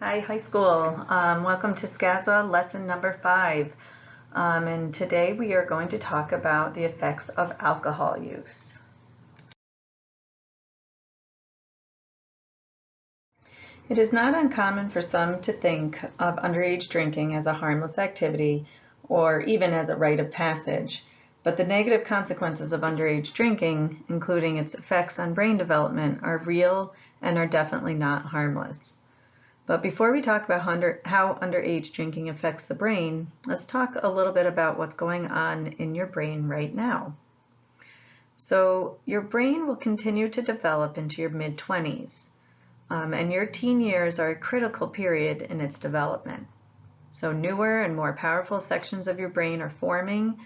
Hi, high school. Welcome to SCASA lesson number 5. And today we are going to talk about the effects of alcohol use. It is not uncommon for some to think of underage drinking as a harmless activity or even as a rite of passage, but the negative consequences of underage drinking, including its effects on brain development, are real and are definitely not harmless. But before we talk about how underage drinking affects the brain, let's talk a little bit about what's going on in your brain right now. So your brain will continue to develop into your mid-20s, and your teen years are a critical period in its development. So newer and more powerful sections of your brain are forming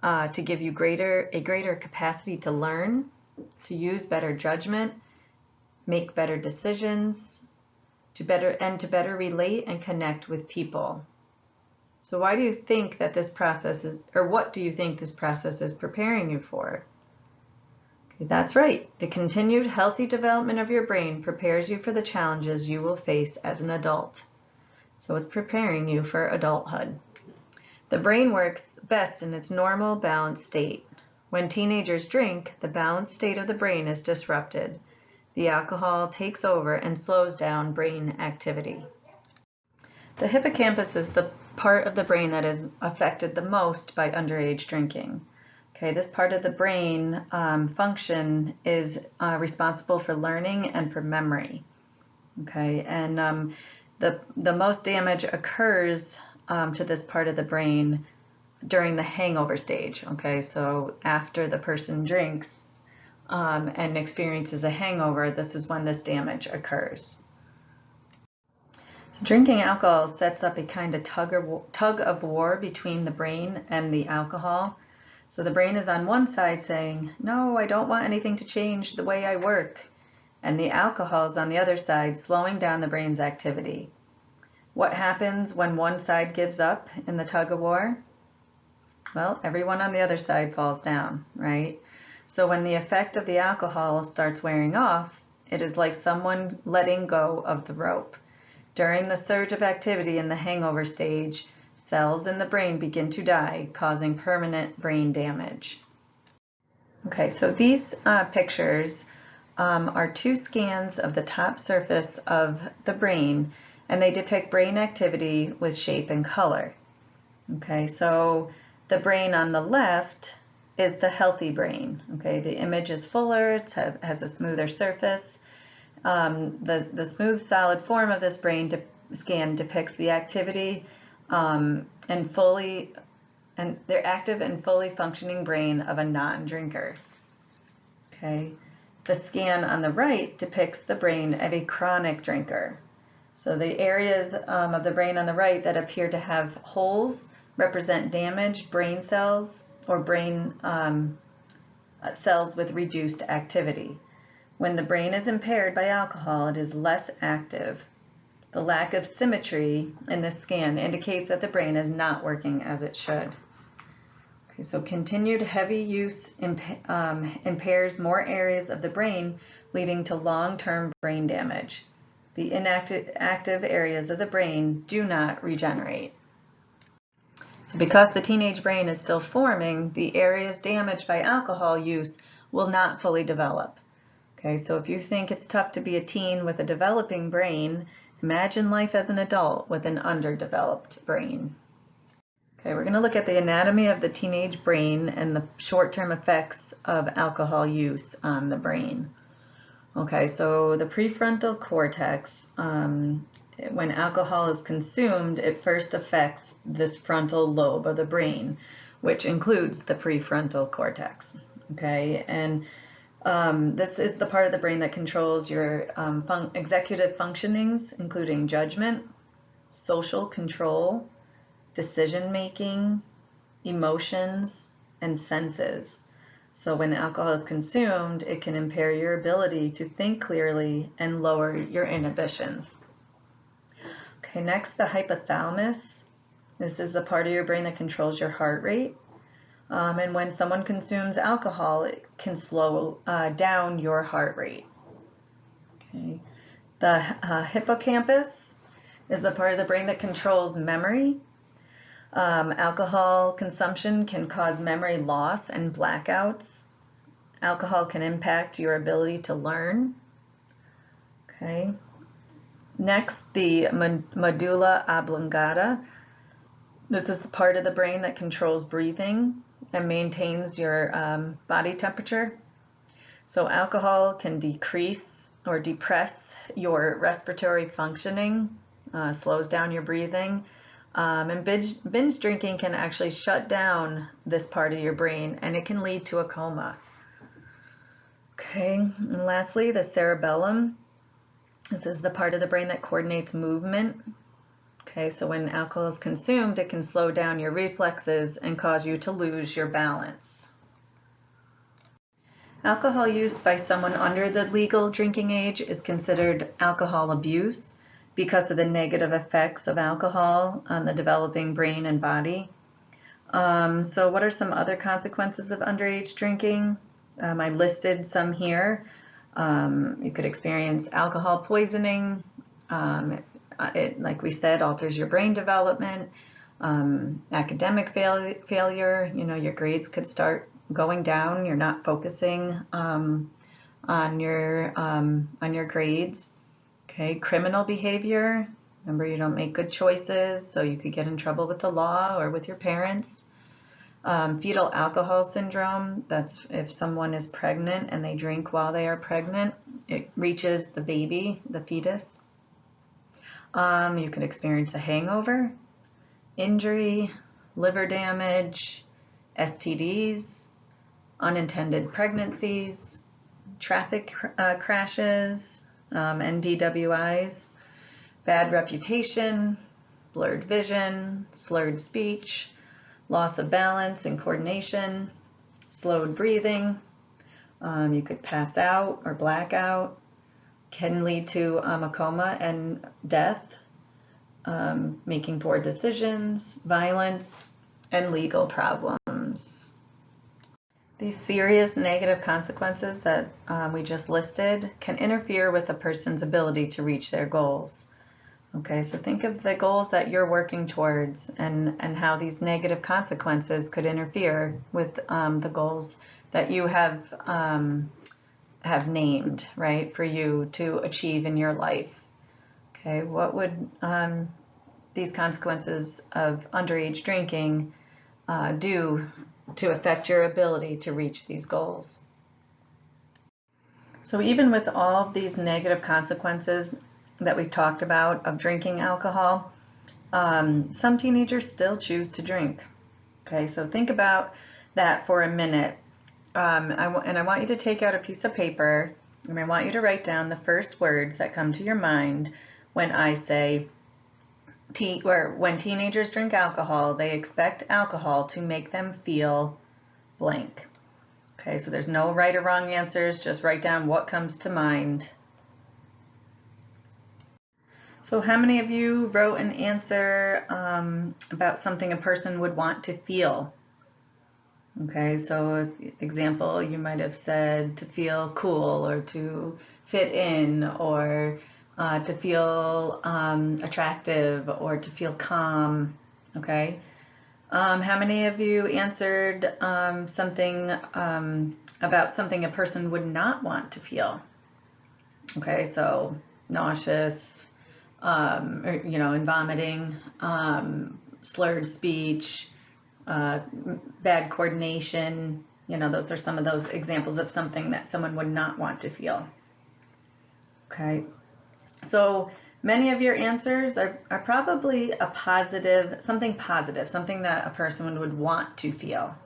to give you a greater capacity to learn, to use better judgment, make better decisions, to better relate and connect with people. So why do you think that this process is, or what do you think this process is preparing you for? Okay, that's right. The continued healthy development of your brain prepares you for the challenges you will face as an adult. So it's preparing you for adulthood. The brain works best in its normal, balanced state. When teenagers drink, the balanced state of the brain is disrupted. The alcohol takes over and slows down brain activity. The hippocampus is the part of the brain that is affected the most by underage drinking. Okay, this part of the brain function is responsible for learning and for memory. Okay, and the most damage occurs to this part of the brain during the hangover stage. Okay, so after the person drinks, and experiences a hangover, this is when this damage occurs. So drinking alcohol sets up a kind of tug of war between the brain and the alcohol. So the brain is on one side saying, no, I don't want anything to change the way I work. And the alcohol is on the other side, slowing down the brain's activity. What happens when one side gives up in the tug of war? Well, everyone on the other side falls down, right? So when the effect of the alcohol starts wearing off, it is like someone letting go of the rope. During the surge of activity in the hangover stage, cells in the brain begin to die, causing permanent brain damage. Okay, so these pictures are 2 scans of the top surface of the brain, and they depict brain activity with shape and color. Okay, so the brain on the left is the healthy brain. Okay, the image is fuller, it has a smoother surface. The smooth, solid form of this brain scan depicts the activity and their active and fully functioning brain of a non-drinker. Okay, the scan on the right depicts the brain of a chronic drinker. So the areas of the brain on the right that appear to have holes represent damaged brain cells or brain cells with reduced activity. When the brain is impaired by alcohol, it is less active. The lack of symmetry in this scan indicates that the brain is not working as it should. Okay, so continued heavy use impairs more areas of the brain, leading to long-term brain damage. The active areas of the brain do not regenerate. So because the teenage brain is still forming, the areas damaged by alcohol use will not fully develop. Okay, so if you think it's tough to be a teen with a developing brain, imagine life as an adult with an underdeveloped brain. Okay, we're going to look at the anatomy of the teenage brain and the short-term effects of alcohol use on the brain. Okay, so the prefrontal cortex, when alcohol is consumed, it first affects this frontal lobe of the brain, which includes the prefrontal cortex. Okay, and this is the part of the brain that controls your executive functionings, including judgment, social control, decision-making, emotions, and senses. So when alcohol is consumed, it can impair your ability to think clearly and lower your inhibitions. Okay, next, the hypothalamus. This is the part of your brain that controls your heart rate. And when someone consumes alcohol, it can slow down your heart rate. Okay. The hippocampus is the part of the brain that controls memory. Alcohol consumption can cause memory loss and blackouts. Alcohol can impact your ability to learn. Okay. Next, the medulla oblongata. This is the part of the brain that controls breathing and maintains your body temperature. So alcohol can decrease or depress your respiratory functioning, slows down your breathing, and binge drinking can actually shut down this part of your brain, and it can lead to a coma. Okay, and lastly, the cerebellum. This is the part of the brain that coordinates movement. Okay, so when alcohol is consumed, it can slow down your reflexes and cause you to lose your balance. Alcohol use by someone under the legal drinking age is considered alcohol abuse because of the negative effects of alcohol on the developing brain and body. So what are some other consequences of underage drinking? I listed some here. You could experience alcohol poisoning. It, like we said, alters your brain development. Academic failure, your grades could start going down. You're not focusing on your grades. Okay, criminal behavior. Remember, you don't make good choices, so you could get in trouble with the law or with your parents. Fetal alcohol syndrome, that's if someone is pregnant and they drink while they are pregnant, it reaches the baby, the fetus. You could experience a hangover, injury, liver damage, STDs, unintended pregnancies, traffic crashes, and DWIs, bad reputation, blurred vision, slurred speech, loss of balance and coordination, slowed breathing. You could pass out or black out, can lead to a coma and death, making poor decisions, violence, and legal problems. These serious negative consequences that we just listed can interfere with a person's ability to reach their goals. Okay, so think of the goals that you're working towards and how these negative consequences could interfere with the goals that you have named, right, for you to achieve in your life. Okay, what would these consequences of underage drinking do to affect your ability to reach these goals? So even with all of these negative consequences that we've talked about of drinking alcohol, some teenagers still choose to drink. Okay, so think about that for a minute. I want you to take out a piece of paper, and I want you to write down the first words that come to your mind when I say, when teenagers drink alcohol, they expect alcohol to make them feel blank. Okay, so there's no right or wrong answers, just write down what comes to mind. So how many of you wrote an answer about something a person would want to feel? Okay, so example, you might have said to feel cool or to fit in or to feel attractive or to feel calm. Okay, how many of you answered something about something a person would not want to feel? Okay, so nauseous, and vomiting, slurred speech, bad coordination, those are some of those examples of something that someone would not want to feel. Okay, so many of your answers are probably a positive, something that a person would want to feel.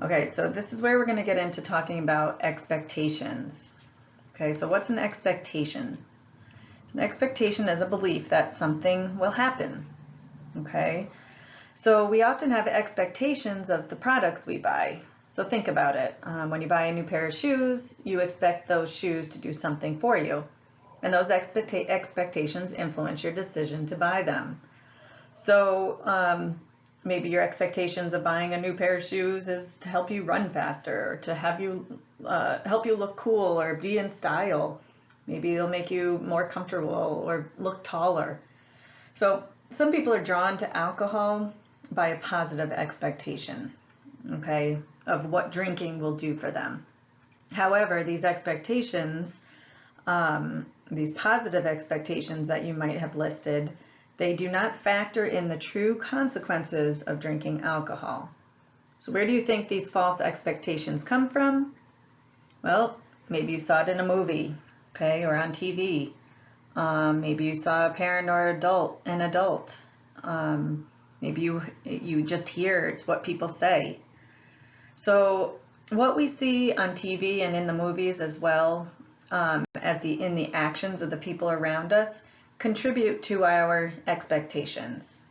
Okay, so this is where we're going to get into talking about expectations. Okay, so what's an expectation? An expectation is a belief that something will happen. Okay, so we often have expectations of the products we buy. So think about it. When you buy a new pair of shoes, you expect those shoes to do something for you. And those expectations influence your decision to buy them. So maybe your expectations of buying a new pair of shoes is to help you run faster, or to have you help you look cool or be in style. Maybe it'll make you more comfortable or look taller. So some people are drawn to alcohol by a positive expectation, okay, of what drinking will do for them. However, these expectations, these positive expectations that you might have listed, they do not factor in the true consequences of drinking alcohol. So where do you think these false expectations come from? Well, maybe you saw it in a movie, okay, or on TV. Maybe you saw a parent or an adult. Maybe you just hear it's what people say. So what we see on TV and in the movies as well as in the actions of the people around us contribute to our expectations.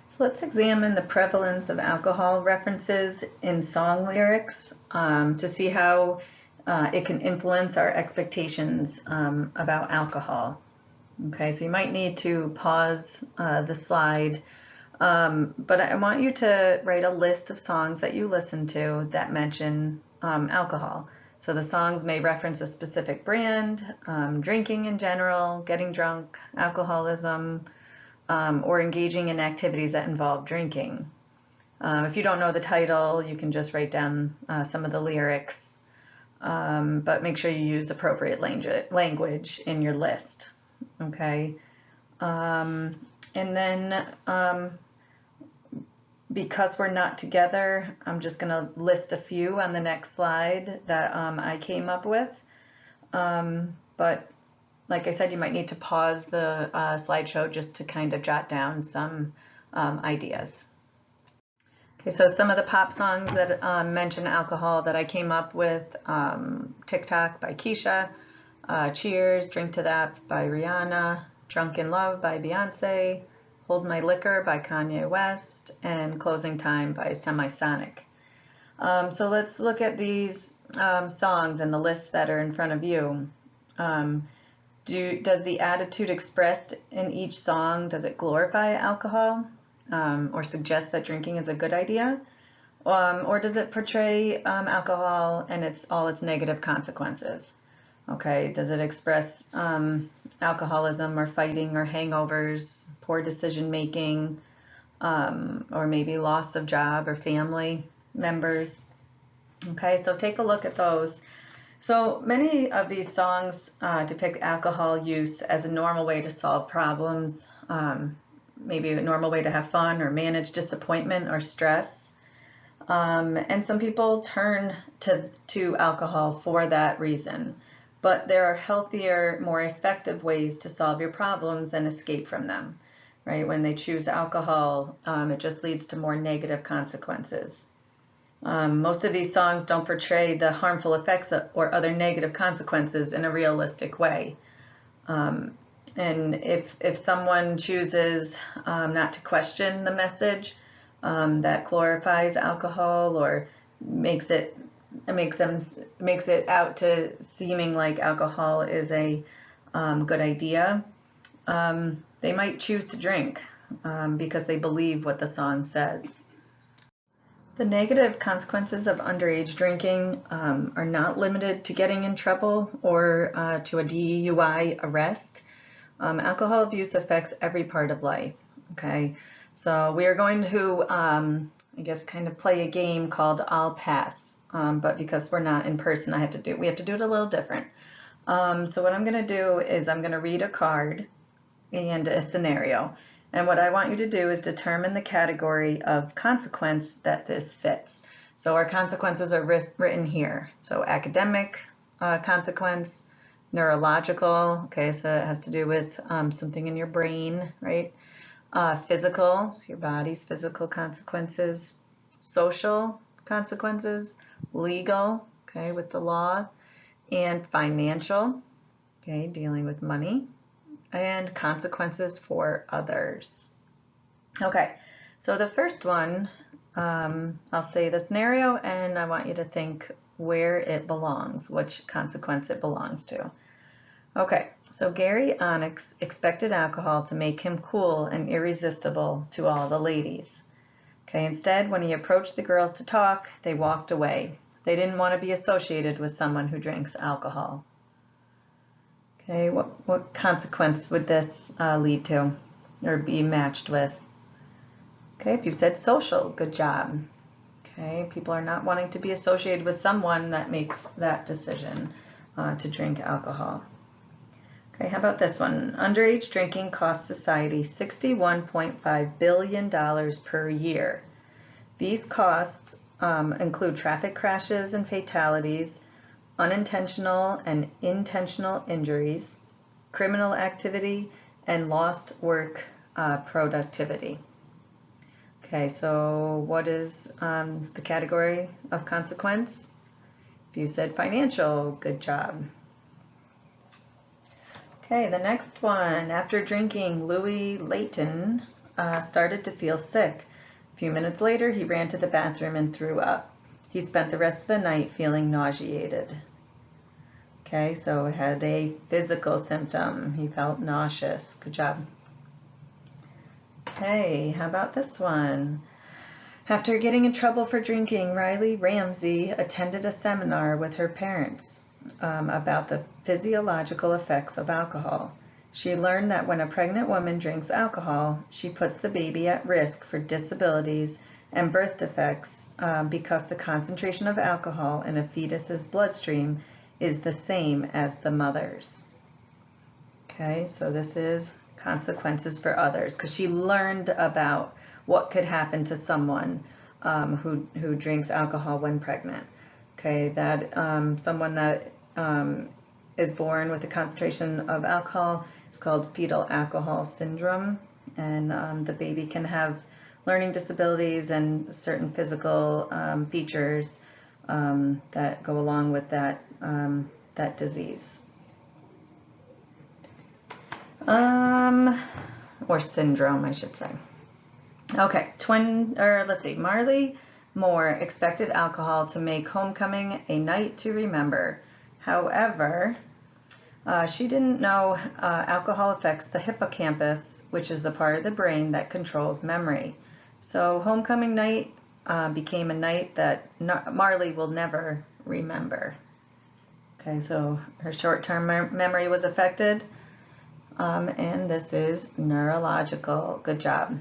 So let's examine the prevalence of alcohol references in song lyrics to see how it can influence our expectations about alcohol. Okay, so you might need to pause the slide, but I want you to write a list of songs that you listen to that mention alcohol. So the songs may reference a specific brand, drinking in general, getting drunk, alcoholism, or engaging in activities that involve drinking. If you don't know the title, you can just write down some of the lyrics, but make sure you use appropriate language in your list. Okay, and then because we're not together, I'm just going to list a few on the next slide that I came up with. But like I said, you might need to pause the slideshow just to kind of jot down some ideas. Okay, so some of the pop songs that mention alcohol that I came up with: TikTok by Keisha, Cheers, Drink to That by Rihanna, Drunk in Love by Beyonce, Hold My Liquor by Kanye West, and Closing Time by Semisonic. So let's look at these songs and the lists that are in front of you. Does the attitude expressed in each song, does it glorify alcohol or suggest that drinking is a good idea? Or does it portray alcohol and all its negative consequences? Okay, does it express alcoholism or fighting or hangovers, poor decision making, or maybe loss of job or family members? Okay, so take a look at those. So many of these songs depict alcohol use as a normal way to solve problems, maybe a normal way to have fun or manage disappointment or stress. And some people turn to alcohol for that reason. But there are healthier, more effective ways to solve your problems than escape from them, right? When they choose alcohol, it just leads to more negative consequences. Most of these songs don't portray the harmful effects or other negative consequences in a realistic way. And if someone chooses not to question the message that glorifies alcohol or makes it out to seeming like alcohol is a good idea, they might choose to drink because they believe what the song says. The negative consequences of underage drinking are not limited to getting in trouble or to a DUI arrest. Alcohol abuse affects every part of life. Okay, so we are going to, I guess, kind of play a game called I'll Pass. But because we're not in person, we have to do it a little different. So what I'm going to do is I'm going to read a card and a scenario. And what I want you to do is determine the category of consequence that this fits. So our consequences are written here. So academic consequence, neurological, okay, so it has to do with something in your brain, right? Physical, so your body's physical consequences, social consequences, legal, okay, with the law, and financial, okay, dealing with money, and consequences for others. Okay, so the first one, I'll say the scenario, and I want you to think where it belongs, which consequence it belongs to. Okay, so Gary Onyx expected alcohol to make him cool and irresistible to all the ladies. Okay, instead, when he approached the girls to talk, they walked away. They didn't want to be associated with someone who drinks alcohol. Okay, what consequence would this lead to or be matched with? Okay, if you said social, good job. Okay, people are not wanting to be associated with someone that makes that decision to drink alcohol. Okay, how about this one? Underage drinking costs society $61.5 billion per year. These costs include traffic crashes and fatalities, unintentional and intentional injuries, criminal activity, and lost work productivity. Okay, so what is the category of consequence? If you said financial, good job. Okay, the next one. After drinking, Louis Layton started to feel sick. A few minutes later, he ran to the bathroom and threw up. He spent the rest of the night feeling nauseated. Okay, so it had a physical symptom. He felt nauseous. Good job. Okay, how about this one? After getting in trouble for drinking, Riley Ramsey attended a seminar with her parents about the physiological effects of alcohol. She learned that when a pregnant woman drinks alcohol, she puts the baby at risk for disabilities and birth defects because the concentration of alcohol in a fetus's bloodstream is the same as the mother's. Okay, so this is consequences for others because she learned about what could happen to someone who drinks alcohol when pregnant. Okay, that someone that is born with a concentration of alcohol is called fetal alcohol syndrome, and the baby can have learning disabilities and certain physical features that go along with that disease. Or syndrome, I should say. Okay, Marley Moore expected alcohol to make homecoming a night to remember. However, she didn't know alcohol affects the hippocampus, which is the part of the brain that controls memory. So homecoming night became a night that Marley will never remember. Okay, so her short-term memory was affected, and this is neurological. Good job.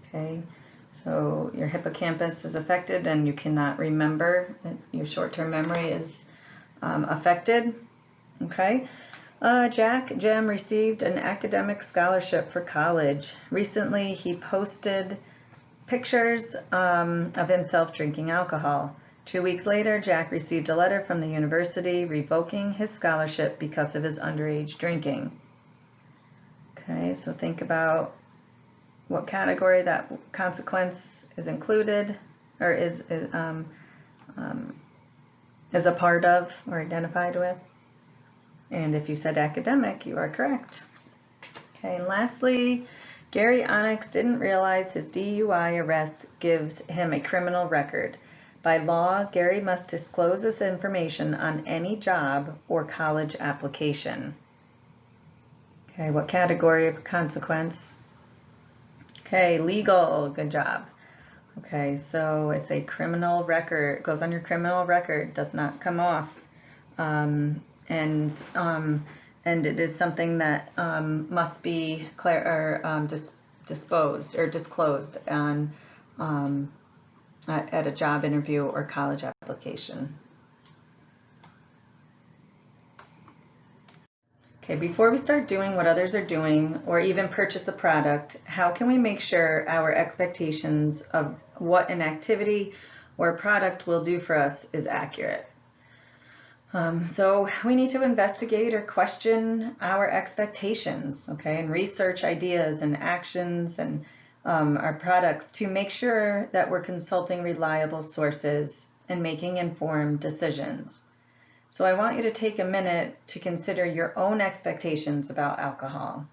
Okay, so your hippocampus is affected and you cannot remember. Your short-term memory is affected. Okay, Jack Gem received an academic scholarship for college. Recently, he posted pictures of himself drinking alcohol. 2 weeks later, Jack received a letter from the university revoking his scholarship because of his underage drinking. Okay, so think about what category that consequence is included or is a part of or identified with. And if you said academic, you are correct. Okay, and lastly, Gary Onyx didn't realize his DUI arrest gives him a criminal record. By law, Gary must disclose this information on any job or college application. Okay, what category of consequence? Okay, legal, good job. Okay, so it's a criminal record, goes on your criminal record, does not come off. And it is something that must be disposed or disclosed on at a job interview or college application. Okay, before we start doing what others are doing or even purchase a product, how can we make sure our expectations of what an activity or a product will do for us is accurate? So we need to investigate or question our expectations, okay, and research ideas and actions and our products to make sure that we're consulting reliable sources and making informed decisions. So I want you to take a minute to consider your own expectations about alcohol.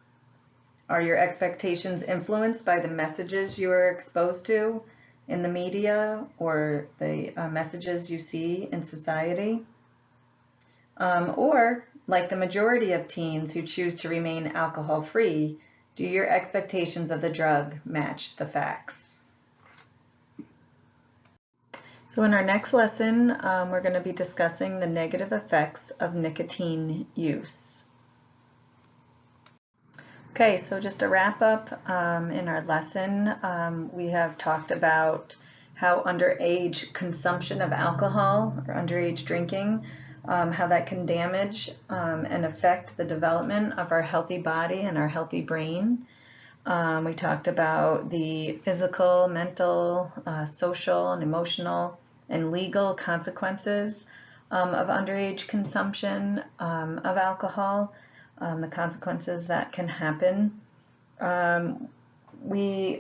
Are your expectations influenced by the messages you are exposed to in the media or the messages you see in society? Or, like the majority of teens who choose to remain alcohol-free, do your expectations of the drug match the facts? So in our next lesson, we're going to be discussing the negative effects of nicotine use. Okay, so just to wrap up in our lesson, we have talked about how underage consumption of alcohol or underage drinking, how that can damage and affect the development of our healthy body and our healthy brain. We talked about the physical, mental, social, and emotional and legal consequences of underage consumption of alcohol, the consequences that can happen. We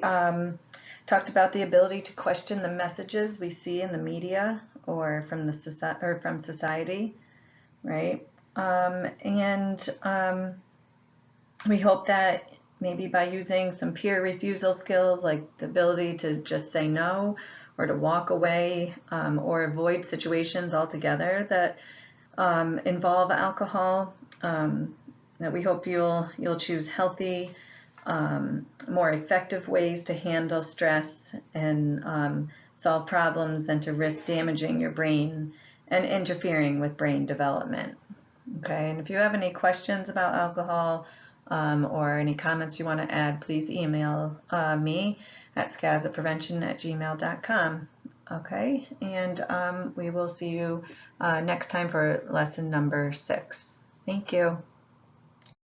talked about the ability to question the messages we see in the media or from the from society, right? We hope that maybe by using some peer refusal skills, like the ability to just say no or to walk away or avoid situations altogether that involve alcohol, that we hope you'll choose healthy, more effective ways to handle stress and solve problems than to risk damaging your brain and interfering with brain development. Okay, and if you have any questions about alcohol or any comments you want to add, please email me at skazaprevention@gmail.com. Okay, and we will see you next time for lesson number 6. Thank you.